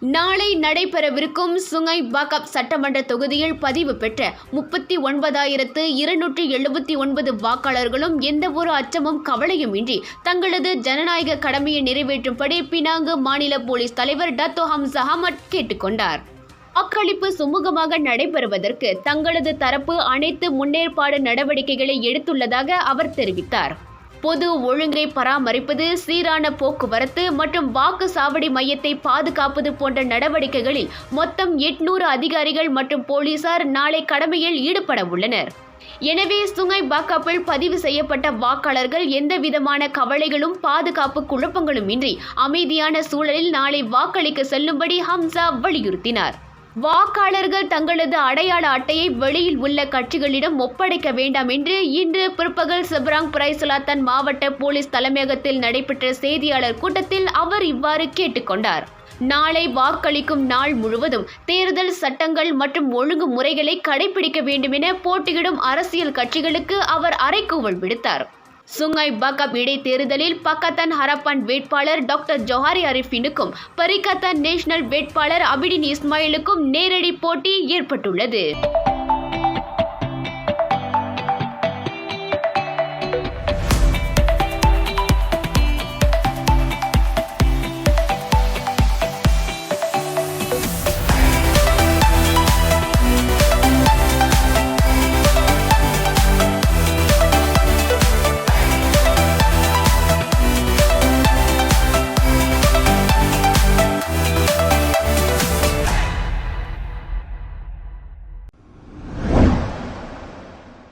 நாளை நடைபெறவிருக்கும் சுங்கை பாக்கப் சட்டமன்ற தொகுதியில் பதிவு பெற்ற 39,279 வாக்காளர்களும் எந்தவொரு அச்சமும் கவலையும் இன்றி தங்களது ஜனநாயக கடமையை நிறைவேற்றும்படி பினாங்கு மாநில போலீஸ் தலைவர் டத்தோ ஹம்சா அஹமட் கேட்டுக்கொண்டார். வாக்களிப்பு சுமூகமாக நடைபெறுவதற்கு தங்களது தரப்பு அனைத்து முன்னேற்பாடு நடவடிக்கைகளை எடுத்துள்ளதாக அவர் தெரிவித்தார். பொது ஒழுங்கை பராமரிப்பது, சீரான போக்குவரத்து மற்றும் வாக்கு சாவடி மையத்தை பாதுகாப்பது போன்ற நடவடிக்கைகளில் மொத்தம் 800 அதிகாரிகள் மற்றும் போலீசார் நாளை கடமையில் ஈடுபட உள்ளனர். எனவே சுங்கை பாக்கப்பில் பதிவு செய்யப்பட்ட வாக்காளர்கள் எந்தவிதமான கவலைகளும் பாதுகாப்பு குழப்பங்களும் இன்றி அமைதியான சூழலில் நாளை வாக்களிக்க செல்லும்படி ஹம்சா வலியுறுத்தினார். வாக்காளர்கள் தங்களது அடையாள அட்டையை வெளியில் உள்ள கட்சிகளிடம் ஒப்படைக்க வேண்டாம் என்று இன்று பிற்பகல் செபராங் பிரைசலாத்தன் மாவட்ட போலீஸ் தலைமையகத்தில் நடைபெற்ற செய்தியாளர் கூட்டத்தில் அவர் இவ்வாறு கேட்டுக்கொண்டார். நாளை வாக்களிக்கும் நாள் முழுவதும் தேர்தல் சட்டங்கள் மற்றும் ஒழுங்குமுறைகளை கடைபிடிக்க வேண்டும் என போட்டியிடும் அரசியல் கட்சிகளுக்கு அவர் அறைகூவல் விடுத்தார். சுங்கை பாக்கப் இடைத்தேர்தலில் பக்கத்தான் ஹரப்பான் வேட்பாளர் டாக்டர் ஜோஹாரி அரிஃபினுக்கும் பரிகத்தான் நேஷனல் வேட்பாளர் அபிடின் இஸ்மாயிலுக்கும் நேரடி போட்டி ஏற்பட்டுள்ளது.